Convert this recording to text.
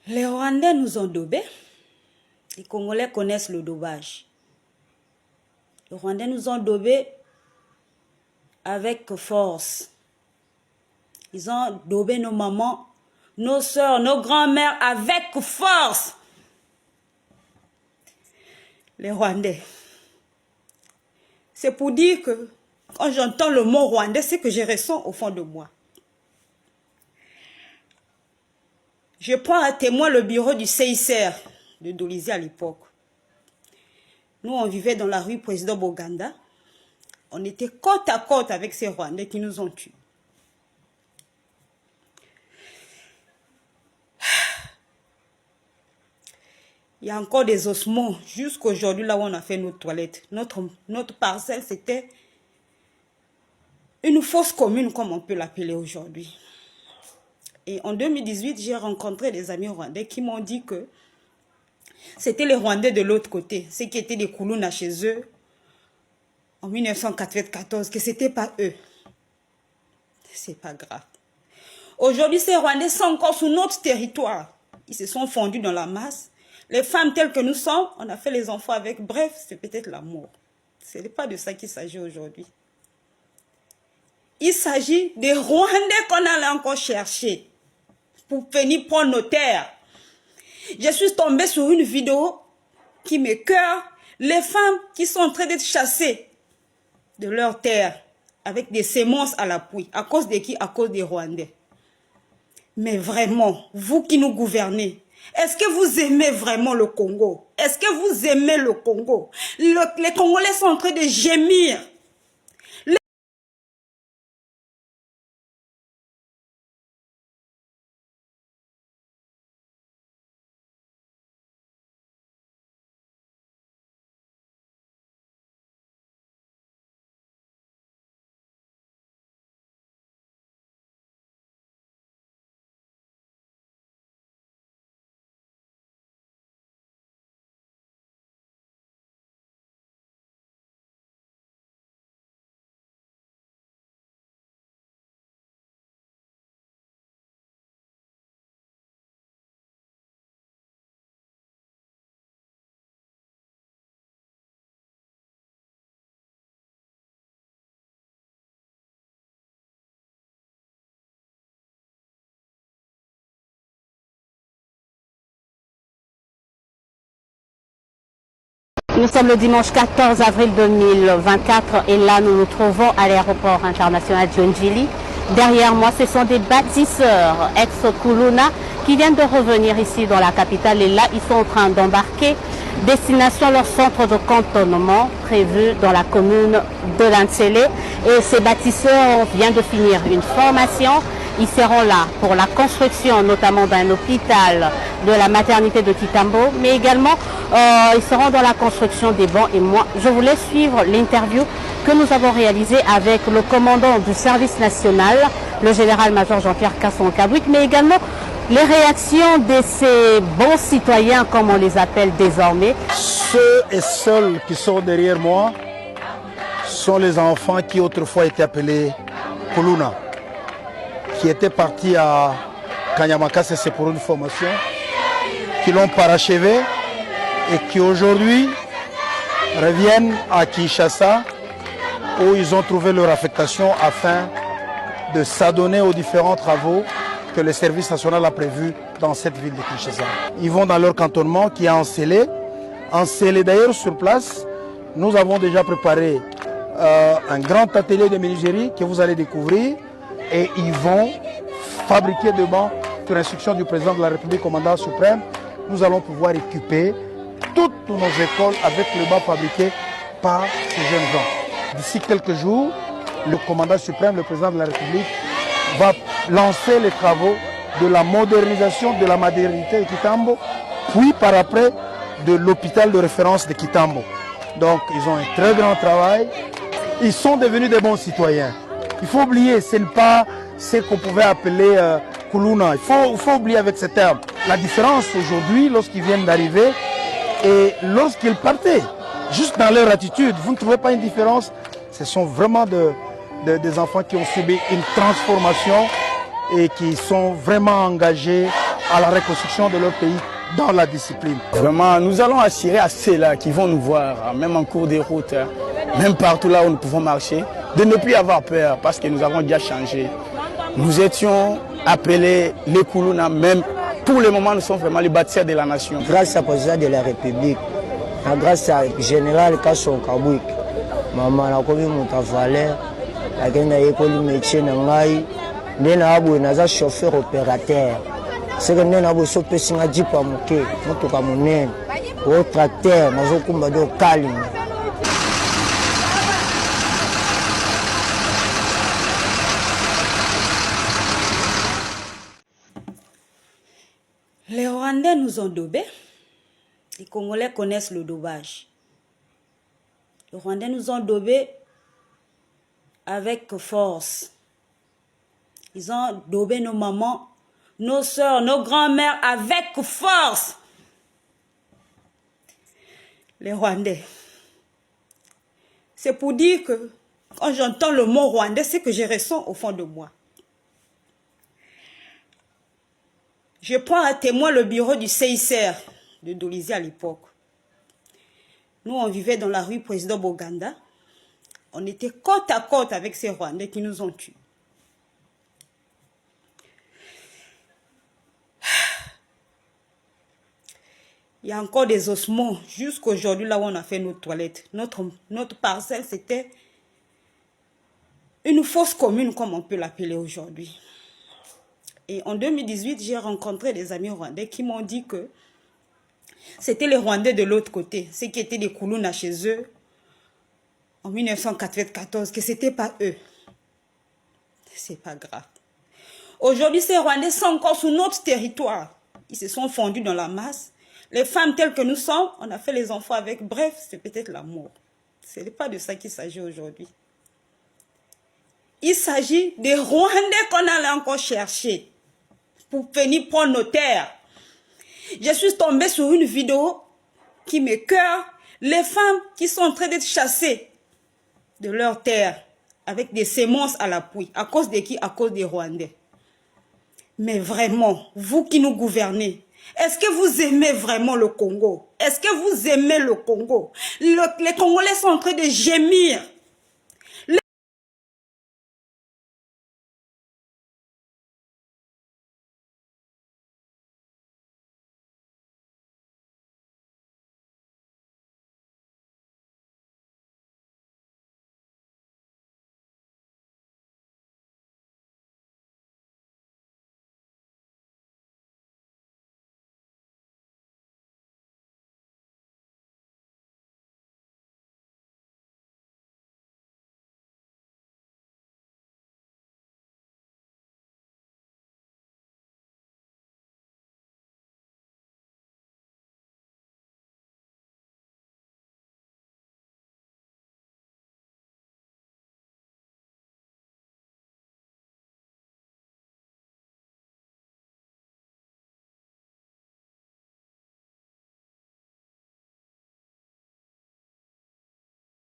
Les Rwandais nous ont daubés. Les Congolais connaissent le daubage. Les Rwandais nous ont daubés avec force. Ils ont daubé nos mamans, nos soeurs, nos grands-mères avec force. Les Rwandais. C'est pour dire que quand j'entends le mot Rwandais, c'est que je ressens au fond de moi. Je prends à témoin le bureau du CICR de Dolizé à l'époque. Nous, on vivait dans la rue Président Boganda. On était côte à côte avec ces Rwandais qui nous ont tués. Il y a encore des ossements jusqu'aujourd'hui là où on a fait nos toilettes. Notre parcelle, c'était une fosse commune, comme on peut l'appeler aujourd'hui. Et en 2018, j'ai rencontré des amis rwandais qui m'ont dit que c'était les Rwandais de l'autre côté, ceux qui étaient des Kuluna chez eux en 1994, que ce n'était pas eux. C'est pas grave. Aujourd'hui, ces Rwandais sont encore sur notre territoire. Ils se sont fondus dans la masse. Les femmes telles que nous sommes, on a fait les enfants avec. Bref, c'est peut-être l'amour. Ce n'est pas de ça qu'il s'agit aujourd'hui. Il s'agit des Rwandais qu'on allait encore chercher pour venir prendre nos terres. Je suis tombée sur une vidéo qui m'écoeure. Les femmes qui sont en train d'être chassées de leurs terres avec des semences à l'appui. À cause de qui? À cause des Rwandais. Mais vraiment, vous qui nous gouvernez, est-ce que vous aimez vraiment le Congo? Est-ce que vous aimez le Congo? Les Congolais sont en train de gémir. Nous sommes le dimanche 14 avril 2024 et là nous nous trouvons à l'aéroport international John Njili. Derrière moi ce sont des bâtisseurs ex-Kuluna qui viennent de revenir ici dans la capitale et là ils sont en train d'embarquer destination leur centre de cantonnement prévu dans la commune de Lantsele. Et ces bâtisseurs viennent de finir une formation. Ils seront là pour la construction notamment d'un hôpital, de la maternité de Kitambo, mais également ils seront dans la construction des bancs. Et moi, je voulais suivre l'interview que nous avons réalisée avec le commandant du service national, le général-major Jean-Pierre Kasson-Kabwik, mais également les réactions de ces bons citoyens, comme on les appelle désormais. Ceux et celles qui sont derrière moi sont les enfants qui autrefois étaient appelés Kuluna, qui étaient partis à Kanyamaka, c'est pour une formation, qui l'ont parachevé et qui aujourd'hui reviennent à Kinshasa où ils ont trouvé leur affectation afin de s'adonner aux différents travaux que le service national a prévus dans cette ville de Kinshasa. Ils vont dans leur cantonnement qui est Ensélé. Ensélé d'ailleurs sur place, nous avons déjà préparé un grand atelier de menuiserie que vous allez découvrir et ils vont fabriquer des bancs sur instruction du président de la République, commandant suprême. Nous allons pouvoir équiper toutes nos écoles avec le banc fabriqué par ces jeunes gens. D'ici quelques jours, le commandant suprême, le président de la République, va lancer les travaux de la modernisation de la maternité de Kitambo, puis par après de l'hôpital de référence de Kitambo. Donc ils ont un très grand travail. Ils sont devenus des bons citoyens. Il faut oublier, ce n'est pas ce qu'on pouvait appeler Kuluna. Il faut oublier avec ce terme. La différence aujourd'hui, lorsqu'ils viennent d'arriver et lorsqu'ils partaient, juste dans leur attitude, vous ne trouvez pas une différence? Ce sont vraiment des enfants qui ont subi une transformation et qui sont vraiment engagés à la reconstruction de leur pays dans la discipline. Vraiment, nous allons assurer à ceux-là qui vont nous voir, même en cours de route, même partout là où nous pouvons marcher, de ne plus avoir peur parce que nous avons déjà changé. Nous étions appelés les Koulouna, même pour le moment nous sommes vraiment les bâtisseurs de la nation. Grâce à président de la République, grâce à général Kasson Kabouik, maman a commis mon valeur, a gagné l'école métier nangai, nena abou naza chauffeur opérateur. C'est que nena abou so pesinga jipa muke, motoka munene, au tracteur, nazo kumba do kalima. Les Rwandais nous ont daubés. Les Congolais connaissent le daubage. Les Rwandais nous ont daubés avec force. Ils ont daubé nos mamans, nos soeurs, nos grands-mères avec force. Les Rwandais. C'est pour dire que quand j'entends le mot Rwandais, c'est que je ressens au fond de moi. Je prends à témoin le bureau du CICR de Dolisie à l'époque. Nous, on vivait dans la rue Président Boganda. On était côte à côte avec ces Rwandais qui nous ont tués. Il y a encore des ossements jusqu'aujourd'hui là où on a fait nos toilettes. Notre parcelle, c'était une fosse commune, comme on peut l'appeler aujourd'hui. Et en 2018, j'ai rencontré des amis rwandais qui m'ont dit que c'était les Rwandais de l'autre côté, ceux qui étaient des Koulouna chez eux en 1994, que ce n'était pas eux. C'est pas grave. Aujourd'hui, ces Rwandais sont encore sur notre territoire. Ils se sont fondus dans la masse. Les femmes telles que nous sommes, on a fait les enfants avec. Bref, c'est peut-être la mort. Ce n'est pas de ça qu'il s'agit aujourd'hui. Il s'agit des Rwandais qu'on allait encore chercher pour venir prendre nos terres. Je suis tombée sur une vidéo qui m'écoeure. Les femmes qui sont en train d'être chassées de leurs terres avec des semences à l'appui. À cause de qui? À cause des Rwandais. Mais vraiment, vous qui nous gouvernez, est-ce que vous aimez vraiment le Congo? Est-ce que vous aimez le Congo? Les Congolais sont en train de gémir.